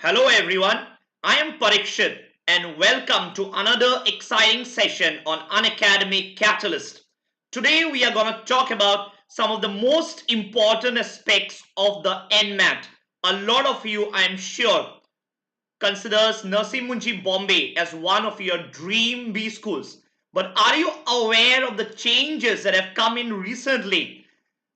Hello everyone, I am Parikshit and welcome to another exciting session on Unacademy CAT-alyst. Today we are going to talk about some of the most important aspects of the NMAT. A lot of you, I am sure, considers Nursing Munji Bombay as one of your dream B schools. But are you aware of the changes that have come in recently?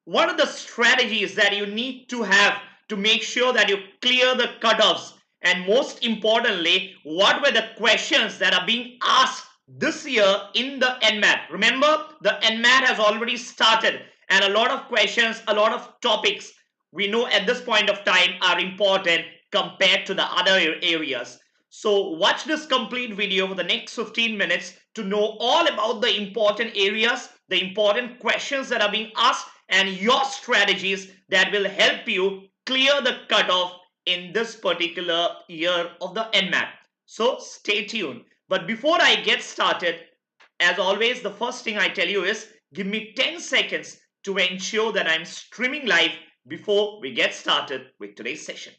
What are the strategies that you need to have to make sure that you clear the cutoffs? And most importantly, what were the questions that are being asked this year in the NMAT? Remember, the NMAT has already started and a lot of questions, a lot of topics we know at this point of time are important compared to the other areas. So watch this complete video for the next 15 minutes to know all about the important areas, the important questions that are being asked and your strategies that will help you clear the cutoff in this particular year of the NMAT. So stay tuned. But before I get started, as always, the first thing I tell you is give me 10 seconds to ensure that I'm streaming live before we get started with today's session.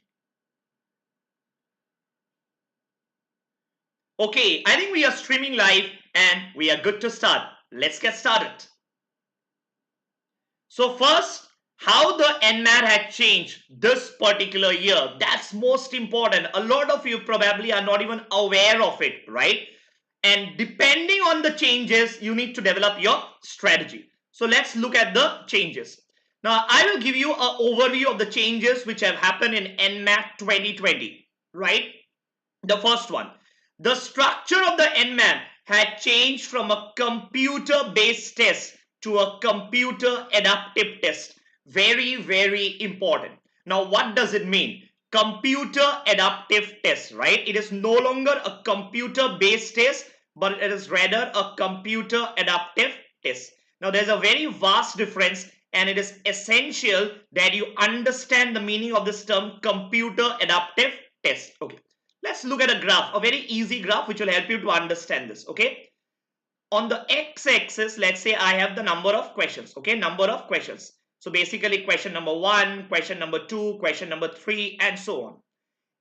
Okay, I think we are streaming live and we are good to start. Let's get started. So first, how the NMAT had changed this particular year. That's most important. A lot of you probably are not even aware of it, right? And depending on the changes, you need to develop your strategy. So let's look at the changes. Now, I will give you an overview of the changes which have happened in NMAT 2020, right? The first one, the structure of the NMAT had changed from a computer-based test to a computer adaptive test. Very, very important. Now, what does it mean? Computer adaptive test, right? It is no longer a computer-based test, but it is rather a computer adaptive test. Now, there's a very vast difference and it is essential that you understand the meaning of this term computer adaptive test. Okay, let's look at a graph, a very easy graph which will help you to understand this. Okay, on the x-axis, let's say I have the number of questions. Okay, number of questions. So basically question number 1, question number 2, question number 3 and so on.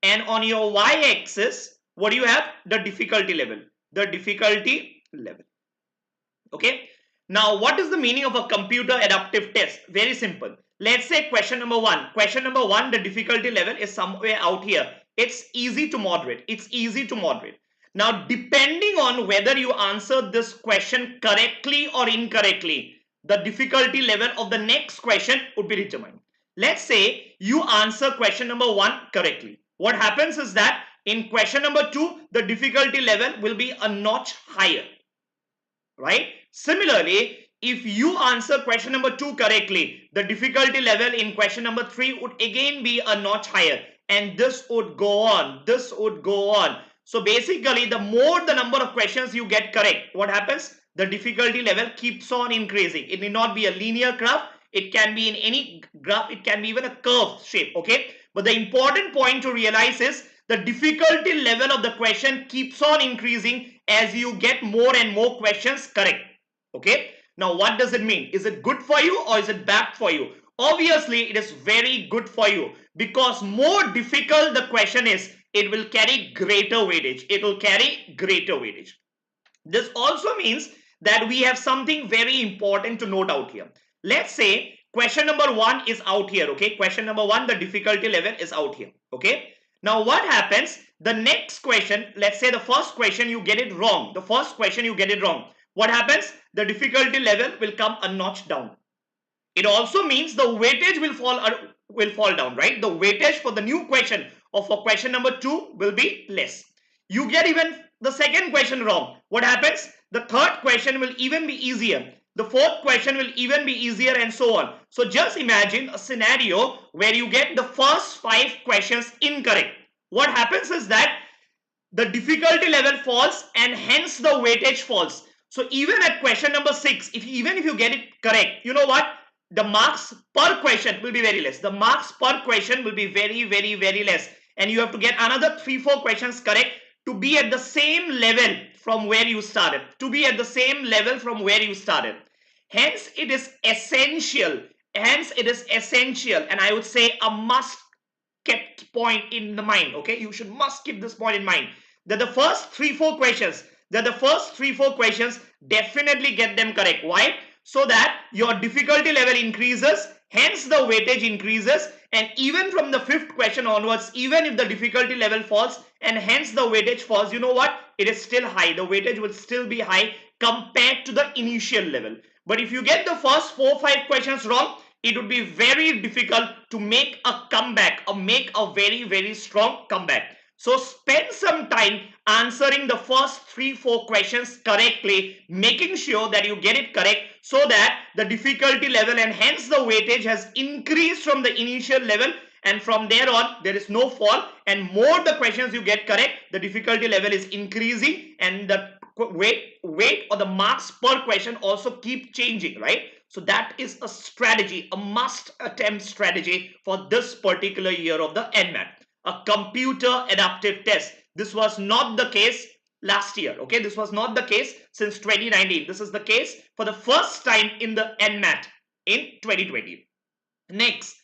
And on your y-axis, what do you have? The difficulty level. The difficulty level. Okay. Now, what is the meaning of a computer adaptive test? Very simple. Let's say question number 1. Question number 1, the difficulty level is somewhere out here. It's easy to moderate. It's easy to moderate. Now, depending on whether you answer this question correctly or incorrectly, the difficulty level of the next question would be determined. Let's say you answer question number 1 correctly. What happens is that in question number 2, the difficulty level will be a notch higher, right? Similarly, if you answer question number 2 correctly, the difficulty level in question number 3 would again be a notch higher, and this would go on. This would go on. So basically, the more the number of questions you get correct, what happens? The difficulty level keeps on increasing. It may not be a linear graph. It can be in any graph. It can be even a curved shape. Okay. But the important point to realize is the difficulty level of the question keeps on increasing as you get more and more questions correct. Okay. Now, what does it mean? Is it good for you or is it bad for you? Obviously, it is very good for you because more difficult the question is, it will carry greater weightage. It will carry greater weightage. This also means that we have something very important to note out here. Let's say question number 1 is out here. Okay, question number 1, the difficulty level is out here. Okay, now what happens? The next question, let's say the first question you get it wrong. The first question you get it wrong. What happens? The difficulty level will come a notch down. It also means the weightage will fall down, right? The weightage for the new question or for question number 2 will be less. You get even the second question wrong. What happens? The third question will even be easier. The fourth question will even be easier and so on. So just imagine a scenario where you get the first 5 questions incorrect. What happens is that the difficulty level falls and hence the weightage falls. So even at question number 6, even if you get it correct, you know what? The marks per question will be very less. The marks per question will be very, very, very less. And you have to get another 3-4 questions correct to be at the same level from where you started. To be at the same level from where you started. Hence, it is essential. And I would say a must kept point in the mind. Okay, you should must keep this point in mind that the first 3-4 questions, definitely get them correct. Why? So that your difficulty level increases, hence the weightage increases, and even from the 5th question onwards, even if the difficulty level falls and hence the weightage falls, you know what? It is still high. The weightage will still be high compared to the initial level. But if you get the first 4-5 questions wrong, it would be very difficult to make a comeback or make a very strong comeback. So spend some time answering the first 3-4 questions correctly, making sure that you get it correct so that the difficulty level and hence the weightage has increased from the initial level, and from there on there is no fall, and more the questions you get correct, the difficulty level is increasing and the weight or the marks per question also keep changing, right? So that is a strategy, a must attempt strategy for this particular year of the NMAT. A computer adaptive test. This was not the case last year. Okay, this was not the case since 2019. This is the case for the first time in the NMAT in 2020. Next,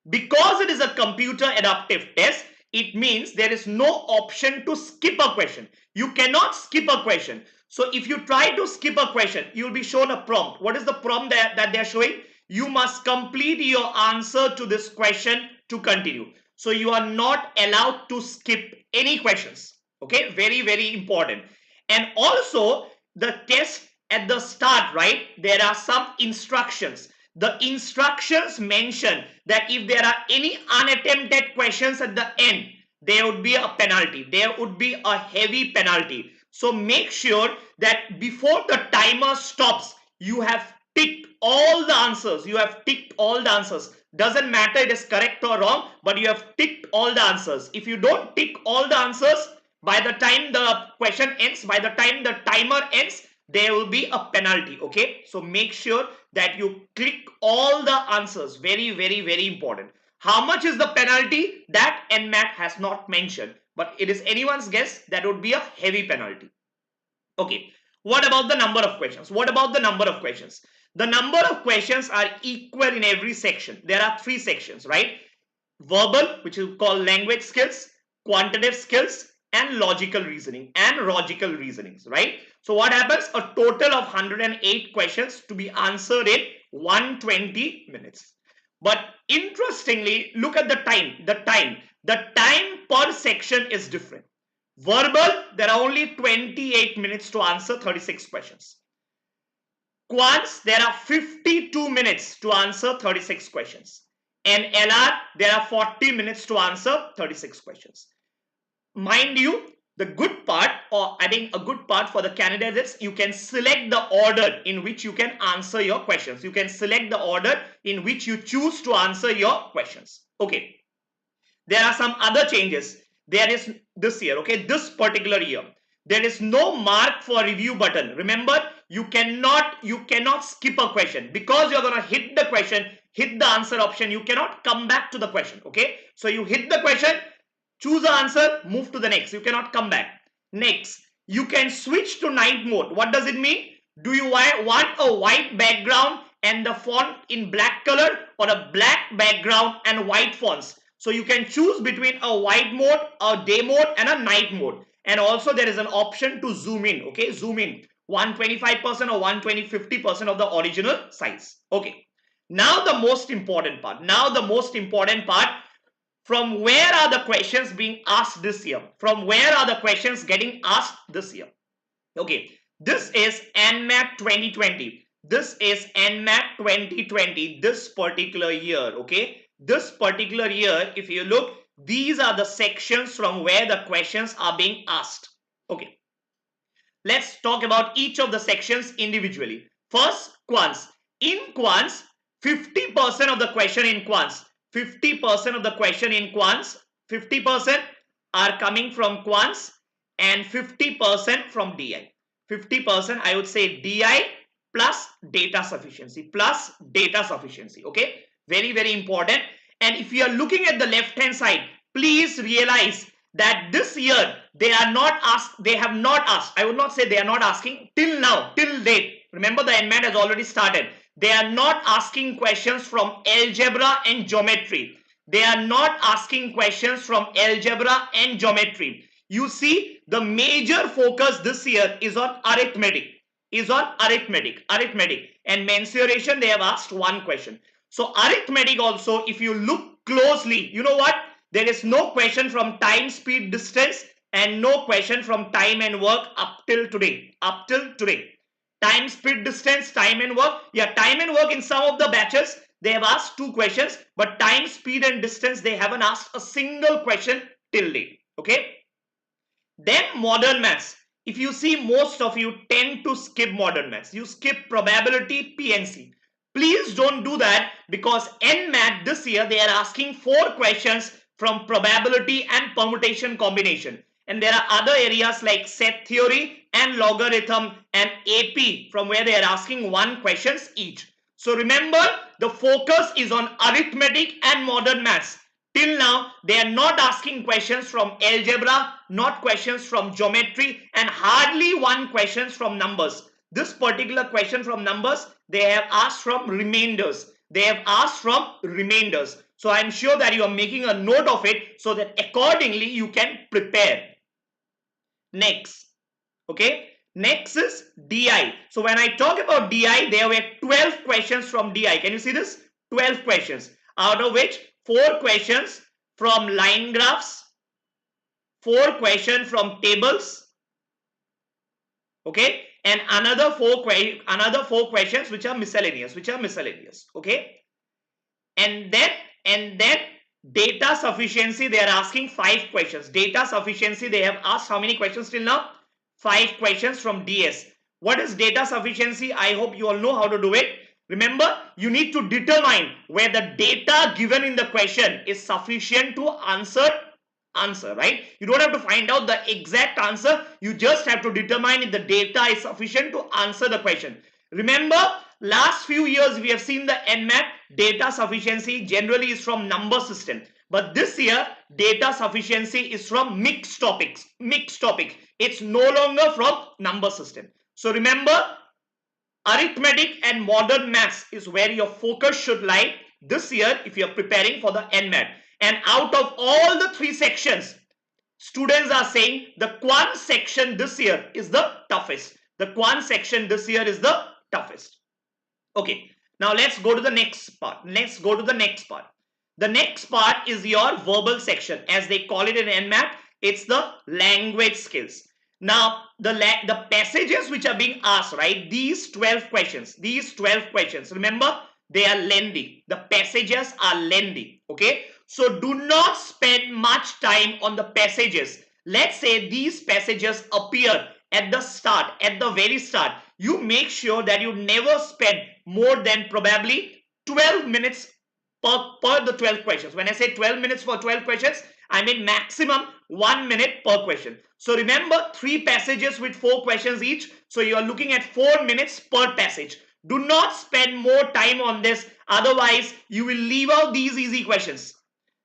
because it is a computer adaptive test, it means there is no option to skip a question. You cannot skip a question. So if you try to skip a question, you will be shown a prompt. What is the prompt that they are showing? You must complete your answer to this question to continue. So you are not allowed to skip any questions. Okay, very important. And also the test at the start, right? There are some instructions. The instructions mention that if there are any unattempted questions at the end, there would be a penalty. There would be a heavy penalty. So make sure that before the timer stops, you have ticked all the answers. You have ticked all the answers. Doesn't matter it is correct or wrong, but you have ticked all the answers. If you don't tick all the answers, by the time the question ends, by the time the timer ends, there will be a penalty. Okay, so make sure that you click all the answers. Very important. How much is the penalty? That NMAT has not mentioned, but it is anyone's guess. That would be a heavy penalty. Okay, what about the number of questions? What about the number of questions? The number of questions are equal in every section. There are 3 sections, right? Verbal, which is called language skills, quantitative skills, and logical reasoning and logical reasonings, right? So what happens? A total of 108 questions to be answered in 120 minutes. But interestingly, look at the time. The time per section is different. Verbal, there are only 28 minutes to answer 36 questions. Quants, there are 52 minutes to answer 36 questions. And LR, there are 40 minutes to answer 36 questions. Mind you, the good part, or I think a good part for the candidates, you can select the order in which you can answer your questions. You can select the order in which you choose to answer your questions. Okay. There are some other changes. There is this year, okay, this particular year, there is no mark for review button. Remember, you cannot skip a question because you're going to hit the question, hit the answer option. You cannot come back to the question. Okay, so you hit the question, choose the answer, move to the next. You cannot come back. Next, you can switch to night mode. What does it mean? Do you want a white background and the font in black color, or a black background and white fonts? So you can choose between a white mode, a day mode, and a night mode. And also there is an option to zoom in. Okay, zoom in 125% or 120, 50% of the original size. Okay, now the most important part. From where are the questions being asked this year? From where are the questions getting asked this year? Okay, this is NMAT 2020. This is NMAT 2020, this particular year. Okay, this particular year, if you look, these are the sections from where the questions are being asked. Okay, let's talk about each of the sections individually. First, quants. In quants, 50% of the question in quants, 50% of the question in quants, 50% are coming from quants and 50% from DI. 50% I would say DI plus data sufficiency, okay, very important. And if you are looking at the left hand side, please realize that this year they have not asked, I would not say they are not asking till now, till date. Remember, the NMAT has already started. They are not asking questions from algebra and geometry. they are not asking questions from algebra and geometry. You see, the major focus this year is on arithmetic. Arithmetic. And mensuration, they have asked one question. So arithmetic also, if you look closely, you know what? There is no question from time, speed, distance, and no question from time and work up till today. Time, speed, distance, time and work. Yeah, time and work in some of the batches, they have asked 2 questions, but time, speed and distance, they haven't asked a single question till date. Okay. Then modern maths. If you see, most of you tend to skip modern maths. You skip probability, PNC. Please don't do that, because NMAT this year, they are asking 4 questions from probability and permutation combination. And there are other areas like set theory and logarithm and AP, from where they are asking 1 questions each. So remember, the focus is on arithmetic and modern maths. Till now, they are not asking questions from algebra, not questions from geometry, and hardly 1 questions from numbers. This particular question from numbers, they have asked from remainders. So I'm sure that you are making a note of it, so that accordingly you can prepare. Next. Okay. Next is DI. So when I talk about DI, there were 12 questions from DI. Can you see this? 12 questions, out of which 4 questions from line graphs, 4 questions from tables, okay, and another 4 questions which are miscellaneous, okay. And then data sufficiency, they are asking 5 questions. Data sufficiency, they have asked how many questions till now? 5 questions from DS. What is data sufficiency? I hope you all know how to do it. Remember, you need to determine where the data given in the question is sufficient to answer, right? You don't have to find out the exact answer. You just have to determine if the data is sufficient to answer the question. Remember, last few years we have seen the NMAT data sufficiency generally is from number system. But this year, data sufficiency is from mixed topics. It's no longer from number system. So remember, arithmetic and modern maths is where your focus should lie this year if you are preparing for the NMAT. And out of all the 3 sections, students are saying the quant section this year is the toughest. Okay, now let's go to the next part. The next part is your verbal section. As they call it in NMAT, it's the language skills. Now, the passages which are being asked, right? These 12 questions, remember, they are lengthy. The passages are lengthy, okay? So do not spend much time on the passages. Let's say these passages appear at the very start. You make sure that you never spend more than probably 12 minutes per the 12 questions. When I say 12 minutes for 12 questions, I mean maximum 1 minute per question. So remember, 3 passages with 4 questions each. So you are looking at 4 minutes per passage. Do not spend more time on this. Otherwise, you will leave out these easy questions.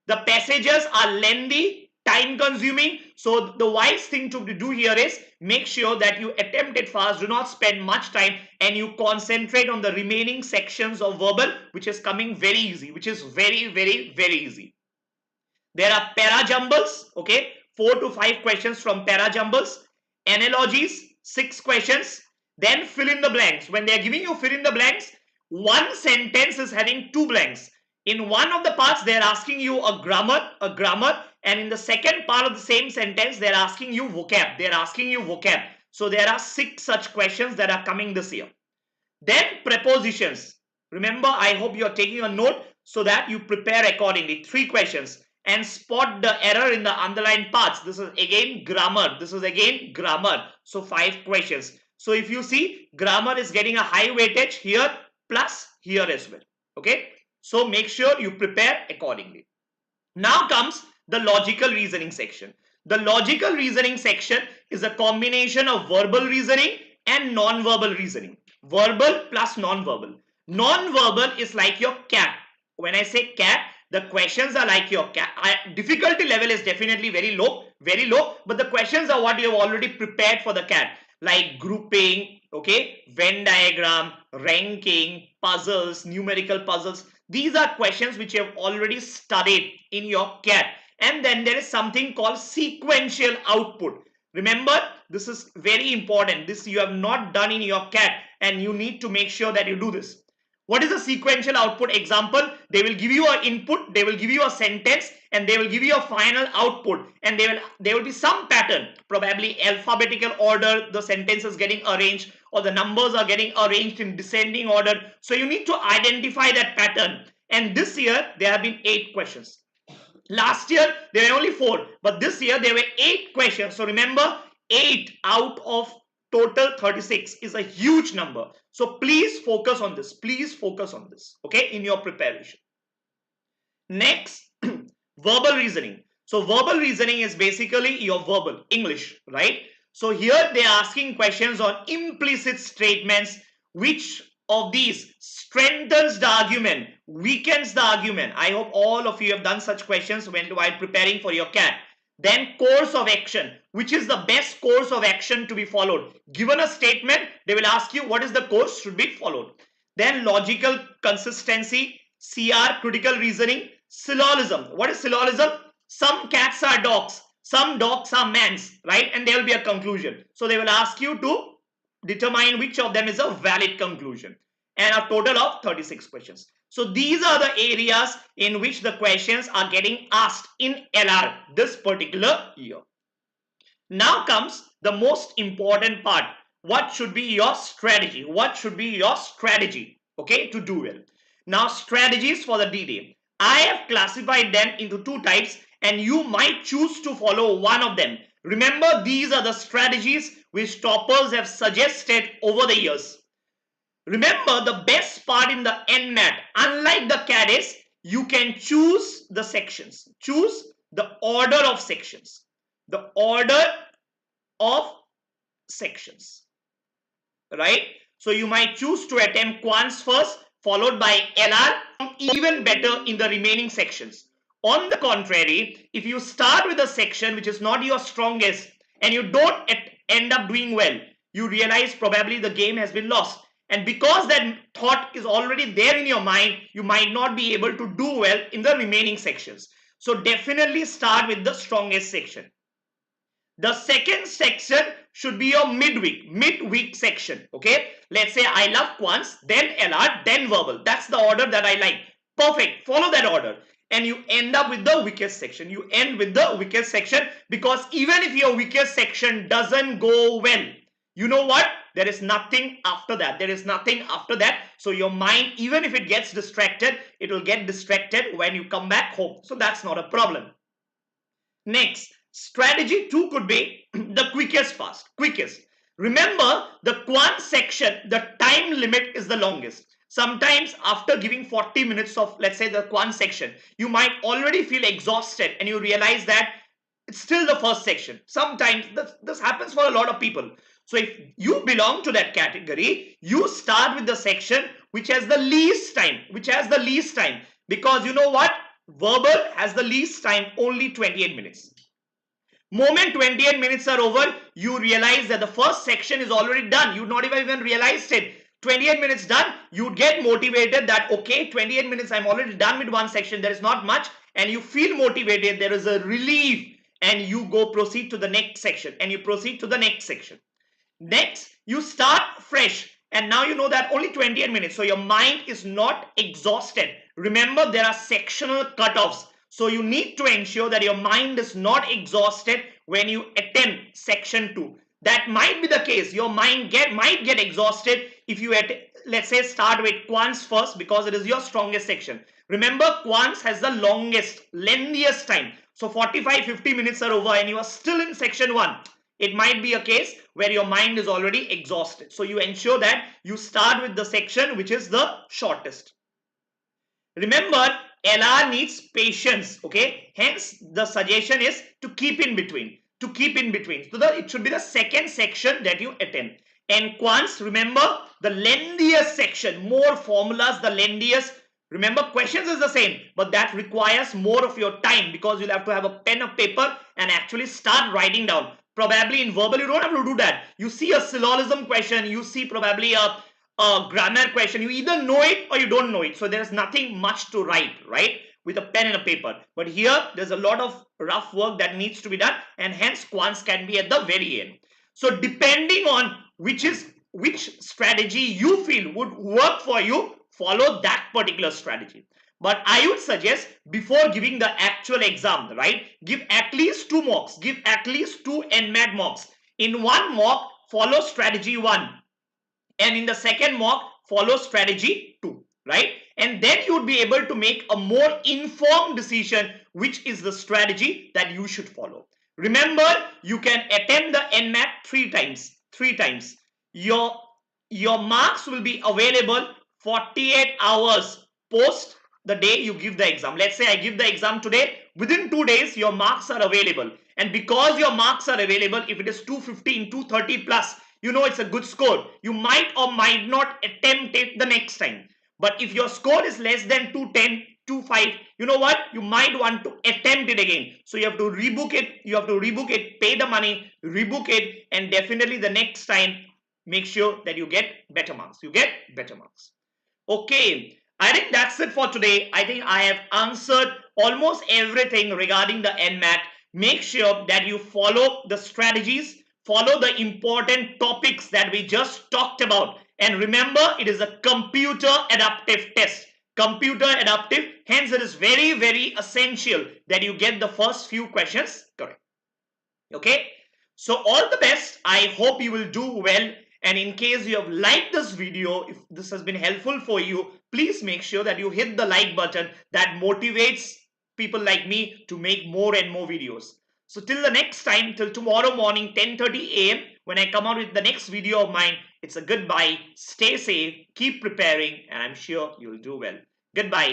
The passages are lengthy, time consuming. So the wise thing to do here is make sure that you attempt it fast. Do not spend much time, and you concentrate on the remaining sections of verbal, which is coming very easy, which is very, very, very easy. There are para-jumbles, okay, 4 to 5 questions from para-jumbles. Analogies, 6 questions. Then fill in the blanks. When they are giving you fill in the blanks, one sentence is having 2 blanks. In one of the parts, they are asking you a grammar, and in the second part of the same sentence, they are asking you vocab. So there are 6 such questions that are coming this year. Then prepositions. Remember, I hope you are taking a note so that you prepare accordingly. 3 questions. And spot the error in the underlined parts. This is again grammar. So 5 questions. So if you see, grammar is getting a high weightage here plus here as well. Okay. So make sure you prepare accordingly. Now comes the logical reasoning section. The logical reasoning section is a combination of verbal reasoning and non-verbal reasoning. Verbal plus non-verbal. Non-verbal is like your CAT. When I say CAT, the questions are like your CAT. Difficulty level is definitely very low, but the questions are what you have already prepared for the CAT, like grouping, okay, Venn diagram, ranking, puzzles, numerical puzzles. These are questions which you have already studied in your CAT. And then there is something called sequential output. Remember, this is very important. This you have not done in your CAT, and you need to make sure that you do this. What is a sequential output? Example, they will give you an input, they will give you a sentence, and they will give you a final output, and there will be some pattern, probably alphabetical order, the sentence is getting arranged, or the numbers are getting arranged in descending order. So you need to identify that pattern. And this year there have been 8 questions. Last year there were only 4, but this year there were 8 questions. So remember, 8 out of total 36 is a huge number. So please focus on this. Please focus on this, okay, in your preparation. Next, verbal reasoning. So verbal reasoning is basically your verbal English, right? So here they are asking questions on implicit statements. Which of these strengthens the argument, weakens the argument? I hope all of you have done such questions while preparing for your CAT. Then course of action. Which is the best course of action to be followed? Given a statement, they will ask you what is the course should be followed. Then logical consistency, CR, critical reasoning, syllogism. What is syllogism? Some cats are dogs, some dogs are mans, right? And there will be a conclusion. So they will ask you to determine which of them is a valid conclusion. And a total of 36 questions. So these are the areas in which the questions are getting asked in LR this particular year. Now comes the most important part. What should be your strategy? What should be your strategy, okay, to do well? Now, strategies for the D-Day. I have classified them into 2 types, and you might choose to follow one of them. Remember, these are the strategies which toppers have suggested over the years. Remember, the best part in the NMAT, unlike the CAT-alyst, you can choose the sections. Choose the order of sections. The order of sections, right? So you might choose to attempt quants first, followed by LR, even better in the remaining sections. On the contrary, if you start with a section which is not your strongest and you don't end up doing well, you realize probably the game has been lost. And because that thought is already there in your mind, you might not be able to do well in the remaining sections. So definitely start with the strongest section. The second section should be your midweek section, okay? Let's say I love quants, then LR, then verbal. That's the order that I like. Perfect. Follow that order. And you end up with the weakest section. You end with the weakest section, because even if your weakest section doesn't go well, you know what? There is nothing after that. There is nothing after that. So your mind, even if it gets distracted, it will get distracted when you come back home. So that's not a problem. Next, strategy 2 could be the quickest. Remember, the quant section, the time limit is the longest. Sometimes after giving 40 minutes of, let's say, the quant section, you might already feel exhausted and you realize that it's still the first section. Sometimes this happens for a lot of people. So if you belong to that category, you start with the section which has the least time, because you know what? Verbal has the least time, only 28 minutes. Moment 28 minutes are over, you realize that the first section is already done. You not even realized it. 28 minutes done, you get motivated that, okay, 28 minutes, I'm already done with one section. There is not much, and you feel motivated. There is a relief, and you proceed to the next section, and you proceed to the next section. Next, you start fresh, and now you know that only 28 minutes, so your mind is not exhausted. Remember, there are sectional cutoffs, so you need to ensure that your mind is not exhausted when you attempt section 2. That might be the case. Your mind might get exhausted if you, let's say, start with quants first, because it is your strongest section. Remember, quants has the lengthiest time. So 45-50 minutes are over and you are still in section 1. It might be a case where your mind is already exhausted. So you ensure that you start with the section which is the shortest. Remember, LR needs patience, okay? Hence, the suggestion is to keep in between. So it should be the second section that you attend. And quants, remember, the lengthiest section, more formulas, the lengthiest. Remember, questions is the same, but that requires more of your time, because you'll have to have a pen or paper and actually start writing down. Probably in verbal, you don't have to do that. You see a syllogism question, you see probably a a grammar question, you either know it or you don't know it. So there's nothing much to write, right? With a pen and a paper. But here, there's a lot of rough work that needs to be done, and hence quants can be at the very end. So depending on which strategy you feel would work for you, follow that particular strategy. But I would suggest before giving the actual exam, right, give at least 2 mocks, give at least 2 NMAT mocks. In one mock, follow strategy 1, and in the second mock, follow strategy 2, right? And then you would be able to make a more informed decision which is the strategy that you should follow. Remember, you can attempt the NMAT 3 times. 3 times. Your marks will be available 48 hours post the day you give the exam. Let's say I give the exam today, within 2 days your marks are available, and because your marks are available, if it is 215, 230 plus, you know it's a good score. You might or might not attempt it the next time. But if your score is less than 210, 25, you know what, you might want to attempt it again. So you have to rebook it, pay the money, rebook it, and definitely the next time make sure that you get better marks. Okay, I think that's it for today. I think I have answered almost everything regarding the NMAT. Make sure that you follow the strategies, follow the important topics that we just talked about. And remember, it is a computer adaptive test. Computer adaptive, hence it is very, very essential that you get the first few questions correct. Okay, so all the best. I hope you will do well. And in case you have liked this video, if this has been helpful for you, please make sure that you hit the like button. That motivates people like me to make more and more videos. So till the next time, till tomorrow morning 10:30 a.m. when I come out with the next video of mine, it's a goodbye. Stay safe, keep preparing, and I'm sure you'll do well. Goodbye.